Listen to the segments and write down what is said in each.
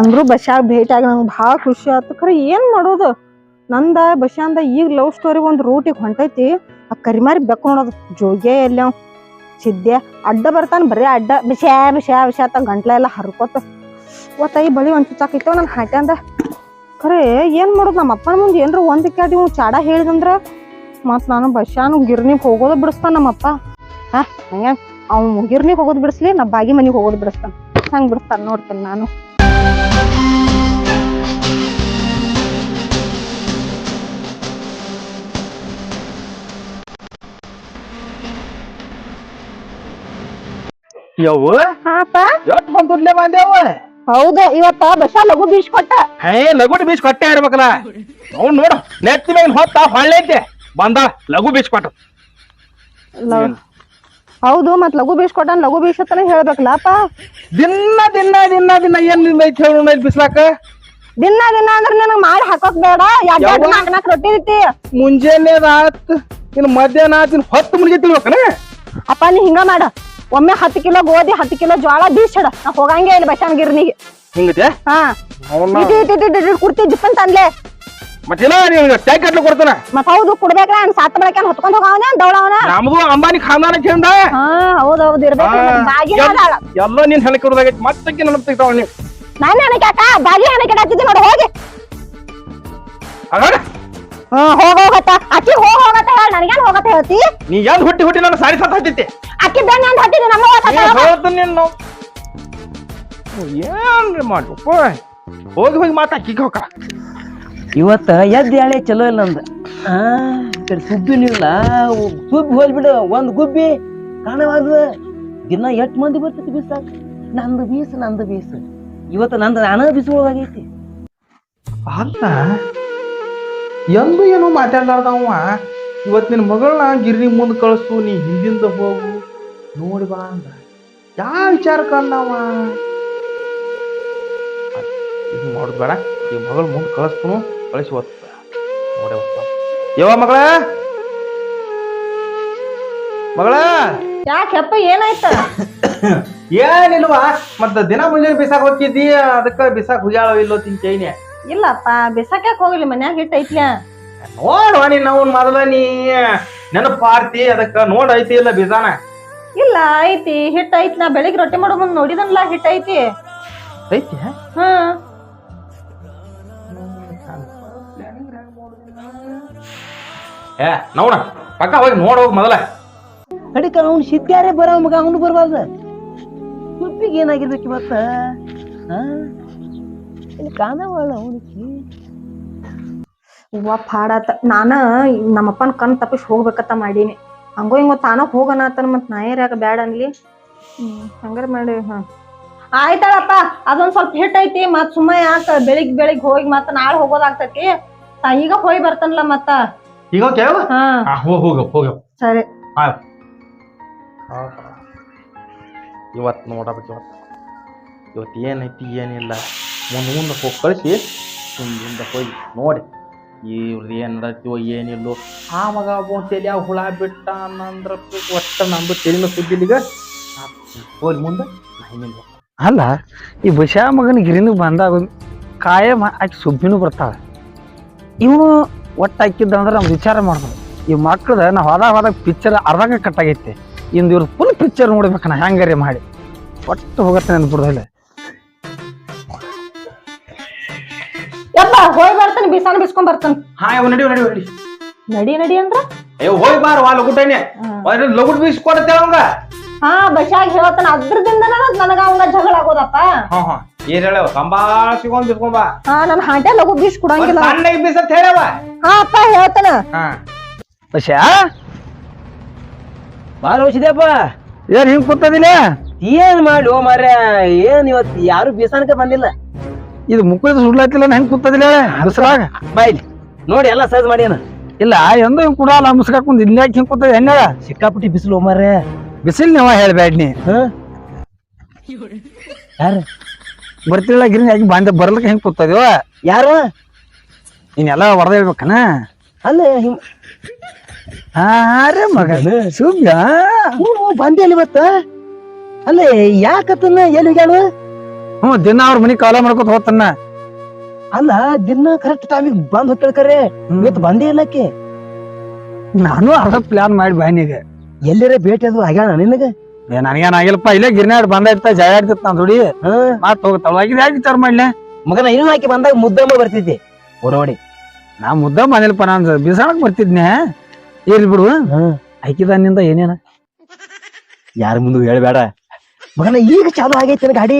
ಅಂದ್ರು ಬಸ್ಯಾಗ ಭೇಟಿ ಆಗಿ ನಂಗೆ ಭಾಳ ಖುಷಿ ಆಯ್ತು. ಖರೆ ಏನ್ ಮಾಡೋದು, ನಂದ ಬಸ್ಯಾಂದ ಈಗ ಲವ್ ಸ್ಟೋರಿ ಒಂದು ರೂಟಿಗೆ ಹೊಂಟೈತಿ. ಆ ಕರಿಮಾರಿ ಬೆಕ್ಕು ನೋಡೋದು ಜೋಗೆ ಎಲ್ಲ ಸಿದ್ದೆ ಅಡ್ಡ ಬರ್ತಾನ, ಬರೀ ಅಡ್ಡ ಬಿಸ್ಯಾ ಬಿಸ್ಯಾ ಬಿಸ್ಯಾ ಅಂತ ಗಂಟ್ಲ ಎಲ್ಲ ಹರ್ಕೋತ ಒತ್ತಾಯಿ ಬಳಿ ಒಂದು ಚುಚ್ಚಾಕೈತವ ನನ್ನ ಹಾಟ್ಯಾಂದ. ಖರೆ ಏನ್ ಮಾಡೋದು, ನಮ್ಮ ಅಪ್ಪನ ಮುಂದೆ ಏನ್ರ ಒಂದ್ ಕ್ಯಾಟಿ ಚಾಡ ಹೇಳಿದಂದ್ರ ಮತ್ ನಾನು ಬಸ್ಯಾನು ಗಿರ್ನಿಗೆ ಹೋಗೋದು ಬಿಡಿಸ್ತಾನ ನಮ್ಮಪ್ಪ. ಹಂಗ ಅವ್ನು ಗಿರ್ನಿಗೆ ಹೋಗೋದು ಬಿಡಿಸ್ಲಿ, ನಾ ಬಾಗಿ ಮನಿಗೆ ಹೋಗೋದು ಬಿಡಿಸ್ತಾನ. ಹಂಗ್ ಬಿಡಿಸ್ತಾನ ನೋಡ್ತೇನೆ ನಾನು. ಯವ್ವ ಹಾಪ ಎಷ್ಟ್ ಬಂದುಡ್ಲೆ ಬಂದೇವ. ಹೌದು, ಇವತ್ತ ಬಸ್ಸಾ ಲಘು ಬೀಸ್ ಕೊಟ್ಟ. ಲಘು ಬೀಚ್ ಕೊಟ್ಟೆ ಇರ್ಬೇಕಲ್ಲ. ಅವ್ನು ನೋಡು ನೆತ್ತಿ ಮೇಲೆ ಹೊತ್ತ ಹೊಳ್ಳೈತೆ ಬಂದ ಲಘು ಬೀಚ್ ಕೊಟ್ಟು. ಹೌದು, ಮತ್ ಲಘು ಬೀಸ್ ಕೊಟ್ಟ, ಲಘು ಬೀಸ್ ಅಂತಾನೆ ಹೇಳ್ಬೇಕಲ್ಲಪ್ಪ. ದಿನ ದಿನ ದಿನ ದಿನ ಏನ್ ಐತಿ ಹೇಳು ಬಿಸ್ಲಾಕ. ದಿನ ದಿನ ಅಂದ್ರ ನನಗ್ ಮಾಡಿ ಹಾಕೋಕ್ ಬೇಡ. ನಾಲ್ಕು ರೊಟ್ಟಿ ಐತಿ. ಮುಂಜಾನೆ ಆತ್ ಇನ್ ಮಧ್ಯಾಹ್ನ ಆತ್ ಇನ್ ಹೊತ್ತು ಮುಂಜೆ ತಿಳ್ಬೇಕನ. ಅಪ್ಪ ನೀ ಹಿಂಗ ಮಾಡ, ಒಮ್ಮೆ 10 ಕಿಲೋ ಗೋಧಿ 10 ಕಿಲೋ ಜ್ವಾಳ ಬೀಸಿಡ. ನಾ ಹೋಗಂಗೆ ಇಲ್ಲ ಬಸ್ಸಾನ ಗಿರ್ನಿಗೆ. ಹಿಂಗತೆ ಹಾ ಕುಡ್ತಿ ಜಿಪ್ಪನ್ ತಂದ್ಲೆ. ಮತ್ತಿಲ್ಲ ನೀನ್ ಟ್ಯಾಕ್ ಕಟ್ಲು ಕೊಡ್ತಾನ. ಮತ್ ಹೌದು ಕೊಡ್ಬೇಕ. ಸಾತ್ ಬೆಳಕ ಹೊತ್ಕೊಂಡ್ ಹೋಗವನ ದೌಡವನ. ನಮ್ದು ಅಂಬಾನಿ ಖಾನ್ದಾನ ಕೇಂದ. ಹಾ ಹೌದೌದು ಇರ್ಬೇಕು. ಬಾಗಿ ಎಲ್ಲ ನೀನ್ ಹೆಣಕಿರೋದಾಗೈತಿ. ಮತ್ತಕ್ಕೆ ನನ್ನ ತೆಗ್ತಾವ ನೀವು. ನಾನು ಹೆಣಕ್ಯಾಕ ಬಾಗಿ ಹೆಣಕೆಡಾತಿದ್ದೆ ನೋಡಿ ಹೋಗಿ. ಹೋಗತ್ತ ಅಕ್ಕಿ ಹೋಗತ್ತ ಹೇಳ. ನನಗೇನ್ ಹೋಗತ್ತ ಹೇಳ್ತಿ? ನೀ ಏನ್ ಹುಟ್ಟಿ ನನ್ನ ಸಾರಿ ಸತ್ತ ಹತ್ತೈತಿ. ಅಕ್ಕಿ ಬೆನ್ನ ಅಂತ ಹತ್ತಿದ್ದೆ ನಮ್ಮ ಏನ್ರಿ ಮಾಡ್ಬೇಕು. ಹೋಗಿ ಮಾತಾ ಅಕ್ಕಿಗೆ ಹೋಗ. ಇವತ್ತ ಎದ್ದು ಹೇಳಿ ಚಲೋ ಇಲ್ಲ ನಂದು. ಸುಬ್ಬಿನಿಲ್ಲ ಸುಬ್ಬಿ ಹೋಲ್ಬಿಡು. ಒಂದ್ ಗುಬ್ಬಿ ಕಾಣವಾದ ದಿನ 8 ಮಂದಿ ಬರ್ತೈತಿ ಬೀಸಾಕ. ನಂದು ಬೀಸು ಇವತ್ತು ನಂದು ನಾನ ಬೀಸೋದಾಗೈತಿ. ಅಲ್ಲ ಎಂದು ಏನೋ ಮಾತಾಡ್ಲಾರ್ದವ ಇವತ್ ನಿನ್ ಮಗಳನ್ನ ಗಿರ್ನಿ ಮುಂದ್ ಕಳಿಸು, ನೀ ಹಿಂದಿಂದ ಹೋಗು ನೋಡಿ ಬಾ ಅಂದ. ಯಾವ ವಿಚಾರಕ್ಕ ಅಂದವ? ಇದು ಮಾಡುದ್ ಬೇಡ, ಈ ಮಗಳ ಮುಂದ್ ಕಳಿಸ್ತು ಕಳಿಸಿ ಓದ್ತ ನೋಡೇ ಓದ್ತ. ಯವ್ವ ಮಗಳ ಯಾಕೆಪ್ಪ ಏನಾಯ್ತ? ಏನಿಲ್ವಾ, ಮತ್ತ ದಿನ ಮುಂಜಾನೆ ಬಿಸಾಕ್ ಹೋಗಿದ್ದಿ, ಅದಕ್ಕ ಬಿಸಾಕ್ ಹುಜಾಳ ಇಲ್ಲೋ ತಿಂಚೈನೆ. ಇಲ್ಲಪ್ಪ ಬಿಸಾಕ್ಯಾಕ ಹೋಗ್ಲಿ, ಮನ್ಯಾಗ ಹಿಟ್ಟ ಐತ್ಲ. ನೋಡುವ ನೀನ್ ಅವ್ನ್ ಮೊದಲ ನೀ ನೆನಪಾರ್ತಿ, ಅದಕ್ಕ ನೋಡ್ ಐತಿ ಇಲ್ಲ ಬೀಜಾನ? ಇಲ್ಲ ಐತಿ, ಹಿಟ್ಟ ಐತಿ. ನಾ ಬೆಳಿಗ್ಗೆ ರೊಟ್ಟಿ ಮಾಡೋ ಮುಂದ್ ನೋಡಿದನ್ಲ ಹಿಟ್ಟ ಐತಿ. ಐತಿ ನೋಡ ಪಕ್ಕ ಹೋಗಿ ನೋಡ್ ಹೋಗ್ ಮೊದಲ. ಕಡಿಕ ಅವ್ನು ಸಿದ್ಧಾರೆ ಬರೋ ಮಗ, ಅವನು ಬರ್ಬಾರ್ದ. ಸುಬ್ಬಿಗೆ ಏನಾಗಿರ್ಬೇಕು ಇವತ್ತ? ಕಾಣವಲ್ಲ ಅವನಿಗೆ. ಹೂವ ಪಾಡಾತ. ನಾನ ನಮ್ಮಪ್ಪನ ಕಣ್ ತಪ್ಪಿಸಿ ಹೋಗ್ಬೇಕತ್ತ ಮಾಡೀನಿ. ಹಂಗೋ ಹಿಂಗೋ ತಾನ ಹೋಗನತನ ಮತ್ ನಾಯರ್ಯಾಕ ಬ್ಯಾಡ ಅನ್ಲಿ. ಹಂಗಾರ ಮಾಡಿ. ಆಯ್ತಾಳಪ್ಪ, ಅದೊಂದ್ ಸ್ವಲ್ಪ ಹಿಟ್ ಐತಿ. ಮತ್ ಸುಮ್ಮ ಯಾಕ ಬೆಳಿಗ್ ಹೋಗಿ ಮತ್ತ ನಾಳೆ ಹೋಗೋದಾಗ್ತೈತಿ. ಈಗ ಹೋಗಿ ಬರ್ತಾನಲ್ಲ ಮತ್ತ. ಈಗ ಹೋಗ ಸರಿ. ಇವತ್ ನೋಡಬೇಕು. ಇವತ್ತು ಏನೈತಿ ಏನಿಲ್ಲ ಮುಂದೆ ಹೋಗಿ ಕಳಿಸಿ ಮುಂದಿಂದ ಹೋಗಿ ನೋಡಿ ಇವ್ರದ್ದು ಏನ್ ನಡತೀವೋ ಏನಿಲ್ಲೋ. ಆ ಮಗ ತಲೆ ಹುಳ ಬಿಟ್ಟ ಅನ್ನಂದ್ರ ಒಟ್ಟ ನಮ್ದು ತೆಲಿನ ಸುದ್ದಿಲಿಗ ಹೋಗಿ ಮುಂದೆ ಹಿಂದಿಂದ. ಅಲ್ಲ ಈ ಬಸ್ಯಾ ಮಗನ ಗಿರಿನು ಬಂದಾಗ ಕಾಯಂ ಆಕಿ ಸುಬ್ಬಿನೂ ಬರ್ತಾಳ. ಇವನು ಒಟ್ಟು ಹಾಕಿದ್ದ ಅಂದ್ರೆ ನಾವು ವಿಚಾರ ಮಾಡ್ಬೋದು. ಈ ಮಕ್ಕಳದ ನಾವು ಹೋದಾಗ ಪಿಕ್ಚರ್ ಅರ್ಧಾಗ ಕಟ್ಟಾಗೈತಿ. ಇಂದು ಇವ್ರದ್ದು ಫುಲ್ ಪಿಕ್ಚರ್ ನೋಡ್ಬೇಕಣ್ಣ ಹೆಂಗಾರೆ ಮಾಡಿ ಒಟ್ಟು ಹೋಗತ್ತೆ ನೆನ್ಬಿಡ್ದಲ್ಲ. ಯಪ್ಪ ಹೋಗಿ ಬರ್ತಾನೆ, ಬಿಸಾನ ಬಿಸ್ಕೊಂಡ್ ಬರ್ತಾನೆ. ನಡಿ ಅಂದ್ರ ಹೋಗಿ ಬಾರ ಲಗುಟನೆ ಲಗುಟ್ ಬೀಸ್ಕೊಡತ್ತೆ ಅವಂಗ. ಬಸ್ಯಾಗ ಹೇಳ್ತಾನ. ಅದ್ರದಿಂದ ನನಗ ಅವಂಗ ಜಗಳ ಆಗೋದಪ್ಪ. ಏನ್ ಹೇಳವ ಸಂಭಾಷಿಕೊಂಡ್ ಬಿಸ್ಕೊಂಬ. ನನ್ ಹಾಂಟೆ ಲಘು ಬೀಸ್ ಕೊಡಂಗಿಲ್ಲ. ಸಣ್ಣಗೆ ಬೀಸತ್ ಹೇಳವ. ಅಪ್ಪ ಹೇಳ್ತಾನ. ಬಸ್ಯಾ ಬಾಳ ಹೋಸಿದ್ಯಪ್ಪ. ಏನ್ ಹಿಂಗ್ ಕೂತದಿಲ್ಲ? ಏನ್ ಮಾಡಿ ಓ ಮಾರ್ಯ, ಏನ್ ಇವತ್ತು ಯಾರು ಬೀಸಾನಕ್ಕೆ ಬಂದಿಲ್ಲ. ಇದು ಮುಕ್ಕಳಿದ ಸುಡ್ಲಾತಿಲ್ಲ ಹೆಂಗ್ ಕೂತದಿಲ್ಲ ಬಿಸಿಲಾಗ? ಬಾಯ್ಲಿ ನೋಡಿ ಎಲ್ಲ ಸೈಜ್ ಮಾಡ್ಯಾನ. ಇಲ್ಲ ಎಂದು ಹಿಂಗ್ ಕುಡಲ್ಲ ಮುಸ್ಕಾಕೊಂಡ್ ಇಲ್ಲಾಕ ಹಿಂಗ್ ಕೂತದ ಎಣ್ಣ ಸಿಕ್ಕಾಪಟ್ಟಿ ಬಿಸಿಲು ಮಾರ್ಯ. ಬಿಸಿಲ್ ನೀವ ಹೇಳ್ಬ್ಯಾಡ್ ನೀ. ಯಾರು ಬರ್ತಿಲ್ಲ ಗಿರಿನಿ ಆಗಿ ಬಂದ ಬರ್ಲಿಕ್ಕೆ ಹೆಂಗ್ ಕೂತದೀವ? ಯಾರು ನೀನೆಲ್ಲ ಹೊಡೆದ ಹೇಳ್ಬೇಕನ? ಅಲ್ಲ ಮಗನ ಸುಬ್ಯ ಬಂದೆ ಅಲ್ಲಿ ಇವತ್ತ. ಅಲ್ಲೇ ಯಾಕತ್ತನ್ನ ಎಲ್ಲಿ ಹೋಗ್ಯಾಳು? ದಿನ ಅವ್ರ ಮನಿ ಕಾಲ ಮಾಡ್ಕೊತ ಹೋಗ್ತಾನ. ಅಲ್ಲ ದಿನ ಕರೆಕ್ಟ್ ಟೈಮಿಗೆ ಬಂದ್ ಹೋಗ್ಕೇಳ್ಕರೆ ಇವತ್ತು ಬಂದೇ ಇಲ್ಲಕ್ಕೆ. ನಾನು ಅದ ಪ್ಲಾನ್ ಮಾಡಿ ಬಾಯಿನೀಗ ಎಲ್ಲರ ಭೇಟಿ ಅದು ಆಗ್ಯಾನ ನಿನಗ? ನನಗೇನ್ ಆಗಿಲ್ಲಪ್ಪ, ಇಲ್ಲೇ ಗಿರ್ನಾಡ್ ಬಂದಾಯ್ತ ಜಯ ಆಡ್ತಿತ್ ನಾನ್ ದುಡಿ ಮಾತ್ ಹೋಗ್ತಾಳ ಯಾಕೆ ವಿಚಾರ ಮಾಡ್ಲೆ. ಮಗನ ಇನ್ನೂ ಆಕಿ ಬಂದಾಗ ಮುದ್ದಮ್ಮ ಬರ್ತಿದ್ದೆ ಓಡೋಡಿ. ನಾ ಮುದ್ದ ಮನೇಲಪ್ಪ ನಾನ್ ಬಿಸಾಣಕ್ ಬರ್ತಿದ್ನೆ. ಇರ್ಲಿ ಬಿಡು, ಆಕಿದಾನಿಂದ ಏನೇನ ಯಾರ ಮುಂದೆ ಹೇಳ್ಬೇಡ ಮಗನ. ಈಗ ಚಾಲು ಆಗೈತಿ ಗಾಡಿ,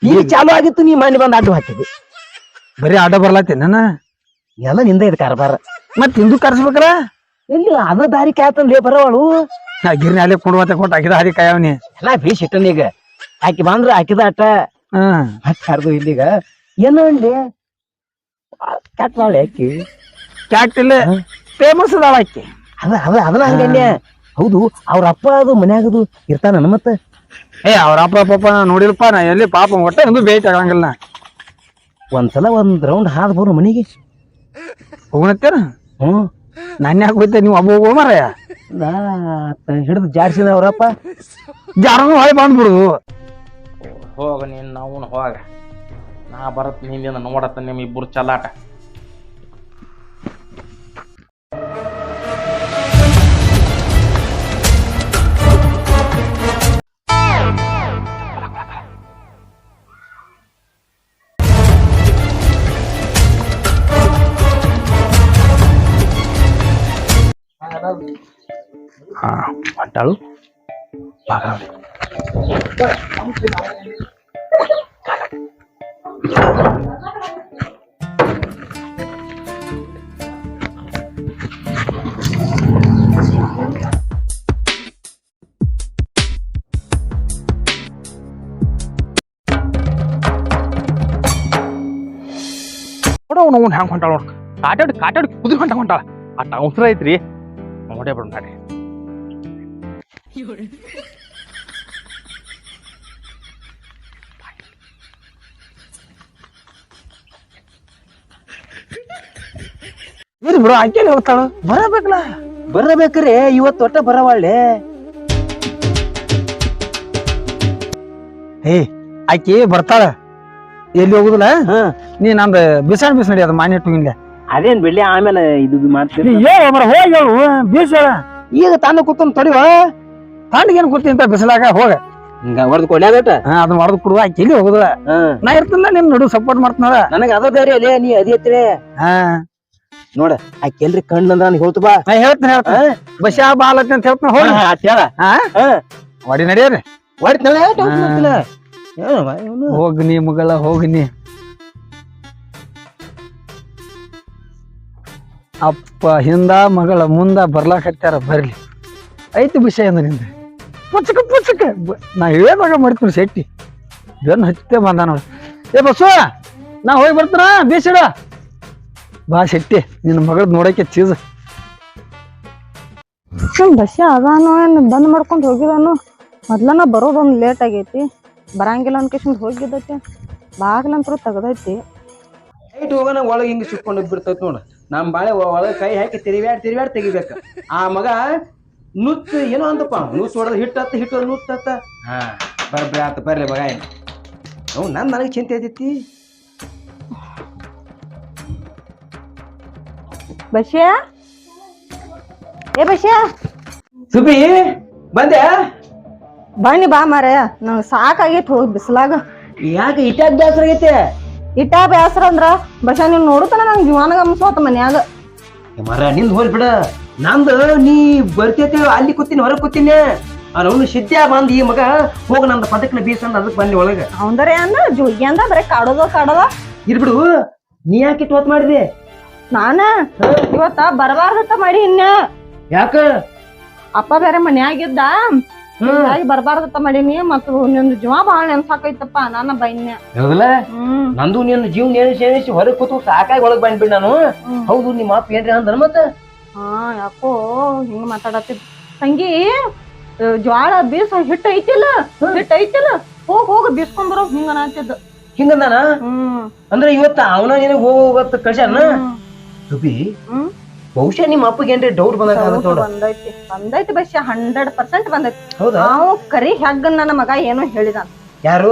ಈಗ ಚಾಲು ಆಗಿತ್ತು. ನೀ ಮನೆ ಬಂದ್ ಅಡ್ಡು ಹಾಕಿದ್ವಿ, ಬರೀ ಆಟ ಬರ್ಲಾತೇನ? ಎಲ್ಲ ನಿಂದ ಇದು ಕಾರ್ಬಾರ. ಮತ್ ಹಿಂದೂ ಕರ್ಸ್ಬೇಕಲ್ಲ. ಇಲ್ಲ ಅದ ದಾರಿ ಕಾಯ್ತಂದ್ಲೇ ಬರವಳು. ನಾ ಗಿರ್ನಿ ಅಲ್ಲೇ ಕೊಡುವಂತ ಕೊಟ್ಟು ಹಾಕಿದ ಹರಿ ಕಾಯವನಿ ಎಲ್ಲಾ ಬೇಷ್ ಇಟ್ಟನ. ಈಗ ಆಕಿ ಬಂದ್ರ ಹಾಕಿದ ಆಟ ಕರ್ದು ಇಲ್ಲಿಗ ಏನೋ ಅಂಡಿ ಕ್ಯಾಟ್ ಮಾಡಿ ಆಕಿ ಕ್ಯಾಟ್ ಇಲ್ಲ ಫೇಮಸ್ ಅದಾಳ ಆಕಿ. ಅದನ್ನ ಹಂಗನ್ಯ. ಹೌದು, ಅವ್ರ ಅಪ್ಪ ಅದು ಮನ್ಯಾಗದು ಇರ್ತಾನ ಮತ್ತ? ಅವ್ರ ಅಪ್ಪ ಪಾಪ ನೋಡಿಲ್ಪ, ನಾ ಎಲ್ಲಿ ಪಾಪ ಒಟ್ಟ ಎಂದು ಭೇಟಿ ಆಗಂಗಿಲ್ಲ. ಒಂದ್ಸಲ ಒಂದ್ ರೌಂಡ್ ಹಾದ್ ಬರು ಮನಿಗೆ ಹೋಗಣತ್ತೇನ? ನಾನು ಯಾಕೆ ಹೋಯ್ತೆ, ನೀವು ಒಬ್ಬ ಹೋಗೋ ಮಾರಾಯ. ಹಿಡಿದು ಜಾಡ್ಸಿದ ಅವ್ರಪ್ಪ ಜಾರನು ಹೊಯ್ ಬಂದ್ಬಿಡುದು. ಹೋಗ ನೀನ್ ನಾವು ಹೋಗ, ನಾ ಬರತ್ ನಿಂದಿಂದ ನೋಡತ್ತ ನಿಮ್ ಇಬ್ಬರು ಚಲಾಟ. ಹೊಂಟಾಳು ನೋಡ ಹೆಂಗ್ ಹೊಂಟಾಳ ನೋಡ್, ಕಾಟಾಡಿ ಕುದುರೆ ಹೊಂಟಾಳ. ಅಟ್ಟ ಅವಸರ ಐತ್ರಿ, ನೋಡೇ ಬಿಡ ನಾಡಿ. ಇರ್ಲಿ ಬಿಡು, ಆಕೆಲ್ಲಿ ಹೋಗ್ತಾಳು, ಬರಬೇಕಲ್ಲ. ಬರಬೇಕ್ರೆ ಇವತ್ತು ಒಟ್ಟ ಬರವಾಳೆ. ಆಕಿ ಬರ್ತಾಳ, ಎಲ್ಲಿ ಹೋಗುದಿಲ್ಲ. ನೀ ನಂದು ಬಿಸಾಣ್ ನಡಿ, ಅದು ಮಾನ್ಯ ಟೂಗಿನ್ಲೆ. ಅದೇನ್ ಬಿಡ್ಲಿ, ಆಮೇಲೆ ಇದು ಮಾಡ್ತೀನಿ. ಹೋಗಿ ಹೇಳು ಬೀಸಾಳ. ಈಗ ತಾನು ಕೂತನ್ ತಡಿವ, ತಾಂಡಿಗೇನ್ ಕೂತಿ ಅಂತ ಬಿಸಲಾಗ ಹೋಗ ಹಿಂಗ ಹೊಡೆದು ಕೊಡ್ಯಾದಟ. ಅದನ್ನ ಹೊಡೆದು ಕೊಡುವ, ಆಕಿ ಎಲ್ಲಿ ಹೋಗುದಿಲ್ಲ. ನಾ ಇರ್ತಿಲ್ಲ, ನಿನ್ ನಡು ಸಪೋರ್ಟ್ ಮಾಡ್ತಾಳ. ನನಗ ಅದ ಬೇರೆ ಅಲ್ಲೇ ನೀ ಅದಿಯತ್ರೆ ನೋಡ. ಆಕಿ ಎಲ್ರಿ ಕಣ್ಣು ಅಂದ್ರ ನಾನು ಹೇಳ್ತು ಬಾ. ನಾ ಹೇಳ್ತೀನಿ ಬಸ್ಯಾ ಬಾಲತ್ತಿ ಅಂತ ಹೇಳ್ತಾನ. ಹೋಗಿ ಹೊಡಿ ನಡಿಯರಿ, ಹೋಗ್ನಿ ಮಗಳ ಹೋಗ್ನಿ. ಅಪ್ಪ ಹಿಂದ ಮಗಳ ಮುಂದ ಬರ್ಲಾಕತ್ತಾರ, ಬರ್ಲಿ ಐತಿ ವಿಷಯ ಅಂದ್ರಿಂದ ಪುಚ್ಚಕ ನಾ ಹೇಳ್ದಾಗ ಮಾಡ್ತೀನಿ. ಶೆಟ್ಟಿ ಬೆನ್ನು ಹಚ್ಚತೆ ಬಂದ ನೋಡಿ. ಬಸ್ಸು ನಾ ಹೋಗಿ ಬರ್ತಾನ, ಬೇಸಿಡ ಬಾ ಶೆಟ್ಟಿ, ನಿನ್ನ ಮಗಳದ್ ನೋಡಕ್ಕೆ ಚೀಸ್. ಬಸ್ಸ ಅದಾನು ಏನು ಬಂದ್ ಮಾಡ್ಕೊಂಡು ಹೋಗಿದಾನು. ಮೊದ್ಲನ ಬರೋದೊಂದು ಲೇಟ್ ಆಗೈತಿ, ಬರಂಗಿಲ್ಲ ಅನ್ಕೇಶನ್ ಹೋಗಿದ್ದೈತಿ. ಬಾಗ್ಲಂತರೂ ತೆಗ್ದೈತಿ. ಲೈಟ್ ಹೋಗೋಣ ಒಳಗೆ ಹಿಂಗ ಸಿಕ್ಕೊಂಡು ಬಿಡ್ತೈತಿ ನೋಡ. ನಮ್ ಬಾಳೆ ಒಳಗೆ ಕೈ ಹಾಕಿ ತಿರುವ್ಯಾಡ್ ತೆಗಿಬೇಕ. ಆ ಮಗ ನುತ್ ಏನೋ ಅಂತಪ್ಪ, ನುಸ್ ಹೊಡೆದ್ ಹಿಟ್ಟು ನುತ್ತ. ಬರ್ಬ್ರಿ ಆತ ಬರ್ಲಿ ಮಗ. ನನಗೆ ಚಿಂತೆ ಐತಿ. ಬಸ್ಯ ಬಸ್ಯ ಸುಬಿ ಬಂದೆ? ಬನ್ನಿ ಬಾ ಮಾರಾಯ, ನಂಗೆ ಸಾಕಾಗೈತಿ ಹೋಗಿ ಬಿಸ್ಲಾಗ. ಯಾಕೆ ಇಟ್ಟಾಗ ಬೇಸರ ಆಗೈತೆ? ಇಟ್ಟ ಬೇಸರ ಅಂದ್ರ ಬಸ್ಯ ನೀನ್ ನೋಡುತ್ತಾನ ನಂಗೆ ಜೀವನಾಗ ಅನ್ಸೋತ ಮನ್ಯಾಗ. ಮರ ನಿಂದ ಹೋಲ್ ಬಿಡ, ನಂದು ನೀ ಬರ್ತೈತಿ ಅಲ್ಲಿ ಕೂತೀನಿ ಹೊರಗೆ ಕೂತೀನಿ. ಅವನು ಸಿದ್ಧ ಬಂದ್ ಈ ಮಗ ಹೋಗ ನಂದು ಪದಕ್ನ ಬೀಸಂದ ಅದಕ್ಕೆ ಬಂದಿ ಒಳಗ. ಅವಂದರೆ ಅಂದ ಜೋಗಿ ಅಂದ ಬರೀ ಕಾಡೋದ ಇರ್ಬಿಡು. ನೀ ಯಾಕೆ ಇಟ್ಟು ಹೊತ್ತು ಮಾಡಿದೆ? ನಾನ ಇವತ್ತ ಬರಬಾರ್ದತ್ತ ಮಾಡಿ ಇನ್ನ. ಯಾಕ? ಅಪ್ಪ ಬೇರೆ ಮನ್ಯಾಗಿದ್ದ, ಬರ್ಬಾರ್ದತ್ತ ಮಾಡೀನಿ. ಮತ್ತ ನಿಂದು ಜೀವ ಬಾಳ ನೆನ್ಸಾಕೈತಪ್ಪ, ನಾನ ಬೈನ್ಯ. ಹೌದಲ್ಲ, ನಂದು ನಿನ್ನ ಜೀವ ನೆನೆಸಿ ಹೊರಗೆ ಕೂತು ಸಾಕಾಗಿ ಒಳಗ್ ಬಂದ್ಬಿಡ್ ನಾನು. ಹೌದು, ನಿಮ್ಮ ಅಪ್ಪ ಏನ್ರಿ ಅಂದ್ರ ಮತ್ತ? ಯಾಕೋ ಹಿಂಗ ಮಾತಾಡತ್ತಿದ್. ತಂಗಿ ಜ್ವಾಳ ಬೀಸ ಹಿಟ್ಟು ಐತಿಲ್ಲ ಹೋಗ ಬೀಸ್ಕೊಂಡ್ ಬರೋ ಹಿಂಗ ಅನ್ನತ್ತಿದ್ದ. ಹಿಂಗಂದಾನ? ಅಂದ್ರೆ ಇವತ್ತ ಅವನ ನಿನಗ್ ಹೋಗತ್ತ ಕಳ್ಸ್ಯಾನ. ಸುಬಿ ಬಹುಶಃ ನಿಮ್ಮ ಅಪ್ಪಗೆ ಏನ್ರಿ ಡೌಟ್ ಬಂದೈತಿ ಬಸ್ಯ, 100% ಬಂದೈತಿ. ಹೌದಾ? ನಾವು ಕರಿ ಹೆಗ್ಗ ನನ್ನ ಮಗ ಏನೋ ಹೇಳಿದ. ಯಾರು?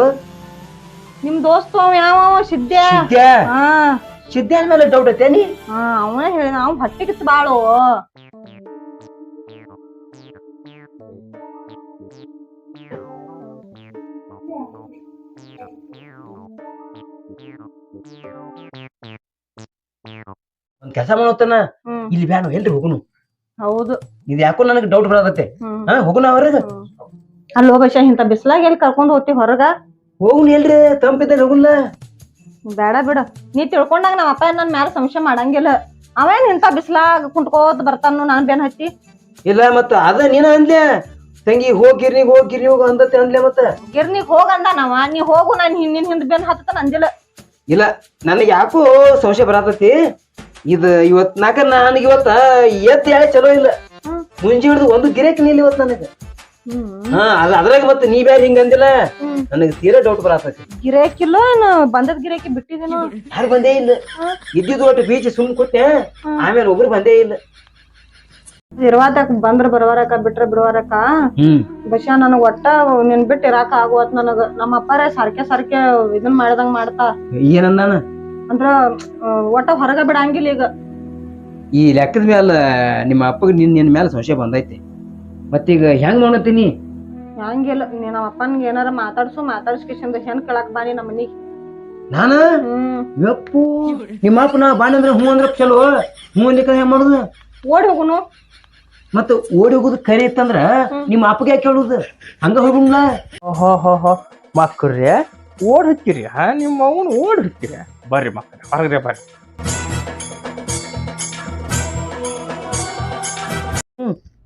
ನಿಮ್ ದೋಸ್ತ ಅವ ಯಾವ ಸಿದ್ದೆ ಸಿದ್ಧ ಹಾ ಸಿದ್ಧ ಮೇಲೆ ಡೌಟ್ ಐತೇನಿ ಹಾ ಅವನೇ ಹೇಳಿ ನಾವು ಹೊಟ್ಟೆಗಿತ್ತು ಬಾಳು ಒಂದ್ ಕೆಲಸ ಮಾಡೋತನ ಹ್ಮ್ ಇಲ್ಲಿ ಬ್ಯಾನು ಎಲ್ರಿ ಹೋಗುನು ಹೌದು ಇದು ಯಾಕೋ ನನಗೆ ಡೌಟ್ ಬರತ್ತೆ ಹ್ಮ್ ಹಾ ಹೋಗುನ ಅವ್ರಿಗೆ ಅಲ್ಲೋ ಬಶ ಇಂತ ಬಿಸ್ಲಾಗ ಎಲ್ಲಿ ಕರ್ಕೊಂಡ್ ಹೋಗ್ತಿ ಹೊರಗ ಹೋಗುನ್ ಎಲ್ರಿ ತಂಪಿದ್ದಾಗ ಹೋಗುನ್ಲ ಬೇಡ ಬಿಡ ನೀ ತಿಳ್ಕೊಂಡಾಗ ನಮ್ಮ ಅಪ್ಪ ನನ್ ಮ್ಯಾಲ ಸಂಶಯ ಮಾಡಂಗಿಲ್ಲ ಅವೇನ್ ಇಂತ ಬಿಸ್ಲಾಗ ಕುಂಟ್ಕೋತ ಬರ್ತಾನು ನಾನ್ ಬೆನ್ ಹತ್ತಿ ಇಲ್ಲ ಮತ್ತ ಅದ ನೀನ ಅಂದ್ಲೆ ತಂಗಿ ಹೋಗಿರ್ನಿ ಹೋಗ ಅಂದತ್ತೆ ಅಂದ್ಲೆ ಮತ್ತ ಗಿರ್ನಿಗ್ ಹೋಗ ಅಂದ ನಾವ ನೀ ಹೋಗು ನಾನ್ ನಿನ್ ಹಿಂದ್ ಬೆನ್ ಹತ್ತತ ಅಂದಿಲ್ಲ ಇಲ್ಲ ನನಗೆ ಯಾಕೋ ಸಂಶಯ ಬರತೈತಿ ಇದು ಇವತ್ ನನಗೆ ಇವತ್ತ ಎದ್ದು ಹೇಳಿ ಚಲೋ ಇಲ್ಲ ಹ್ಮ್. ಮುಂಜಿ ಹಿಡಿದು ಒಂದು ಗಿರೇಕ್ ನಿಲ್ಲ ಇವತ್ ನನಗೆ ಹ್ಮ್ ಹಾ ಅದ್ರಾಗ ಮತ್ತೆ ನೀ ಬ್ಯಾರ ಹಿಂಗ ಅಂದಿಲ್ಲ ಹ್ಮ್. ನನಗೆ ತೀರಾ ಡೌಟ್ ಬರತೈತಿ ಗಿರೇಕಿಲ್ಲ ಬಂದದ್ ಗಿರೇಕಿ ಬಿಟ್ಟಿದೇನು ಯಾರು ಬಂದೇ ಇಲ್ಲ ಇದ್ದಿದ್ದು ಒಟ್ಟು ಬೀಚ್ ಸುಮ್ ಕೂತೆ ಆಮೇಲೆ ಒಬ್ರು ಬಂದೇ ಇಲ್ಲ ಇರ್ವಾದಕ್ ಬಂದ್ರ ಬರವಾರಕ ಬಿಟ್ರ ಬಿಡವಾರಕ ಬಶ ನನಗ್ ಒಟ್ಟ ನಿನ್ ಬಿಟ್ಟು ಇರಾಕ ಆಗುವತ್ ನನಗ ನಮ್ಮ ಅಪ್ಪಾರ ಸಾರ್ಕೆ ಇದನ್ ಮಾಡ್ದಂಗ್ ಮಾಡ್ತಾ ಏನಂದಾನ ಅಂದ್ರ ಒಟ್ಟ ಹೊರಗ ಬಿಡಂಗಿಲ್ಲ ಈಗ ಈ ಲೆಕ್ಕದ ಮ್ಯಾಲ ನಿಮ್ಮ ಅಪ್ಪಗ ನಿನ್ ಮೇಲೆ ಸಂಶಯ ಬಂದೈತಿ ಮತ್ತೀಗ ಹೆಂಗ್ ನೋಡತ್ತೀನಿ ಹಂಗಿಲ್ಲ ನೀ ನಮ್ಮ ಅಪ್ಪನ್ಗೆ ಏನಾರ ಮಾತಾಡ್ಸ್ಕಿಶಂದ ಹೆಣ್ ಕೇಳಾಕ್ ಬಾನಿ ನಮ್ಮ ಮನಿಗ್ ನಾನ ಹ್ಮ್ ಯಪ್ಪು ನಿಮ್ಮ ಅಪ್ಪ ನಾ ಬಾಣಿ ಅಂದ್ರೆ ಹ್ಞೂ ಅಂದ್ರೆ ಚಲೋ ಹ್ಞೂ ಅಂದ್ಲಿಕ್ಕ ಹೆಂಗ್ ಮಾಡುದು ಓಡಿ ಹೋಗುನು ಮತ್ತ ಓಡಿ ಹೋಗುದು ಕರೆ ಇತ್ತಂದ್ರ ನಿಮ್ಮ ಅಪ್ಪಗೆ ಯಾಕೆ ಹೇಳುದು ಹಂಗ ಹೋಗುಣ್ಲ ಓಹೋ ಮಕ್ಕಳ್ರಿ ಓಡ್ ಹಚ್ಚಿರಿ ಹಾ ನಿಮ್ಮ ಅವನು ಓಡ್ ಹಚ್ಚಿರಿ ಬರ್ರಿ ಮಕ್ಕಳ ಹೊರಗ್ರೆ ಬರ್ರಿ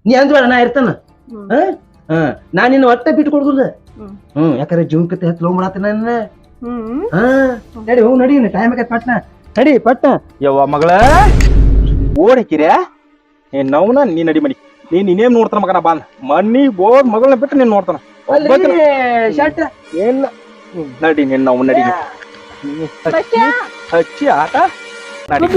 ನೀ ಅಂದ್ಬೇಡ ನಾ ಇರ್ತಾನ ನಾ ನಿನ್ನ ಒಟ್ಟ ಬಿಟ್ಟು ಕೊಡುದಿಲ್ಲ ಹ್ಮ್. ಯಾಕಂದ್ರೆ ಜೀವನಕತೆ ಹತ್ತು ಲವ್ ಮಾಡತ್ತ ನನ್ನ ಹ್ಮ್ ನಡಿ ಹೋಗ್ ನಡಿ ಟೈಮ್ ಆಗೈತೆ ಪಟ್ನ ನಡಿ ಪಟ್ನ ಯವ್ವ ಮಗಳ ಓಡ್ ಹಚ್ಚಿರಿ ನವ್ನ ನೀ ನಡಿ ಮನಿ ನೀನೇನ್ ನೋಡ್ತಾನ ಮಗನ ಬಾಂದ್ ಮನಿ ಬೋದ್ ಮಗಳನ್ನ ಬಿಟ್ಟು ನೀನ್ ನೋಡ್ತಾನ ಶರ್ಟ್ ಏನ್ ನಡಿ ನಿನ್ನ ನಡಿ ಬಶ್ಯಾ. ಹಚ್ಚಿ ಆಟ ನಡಿ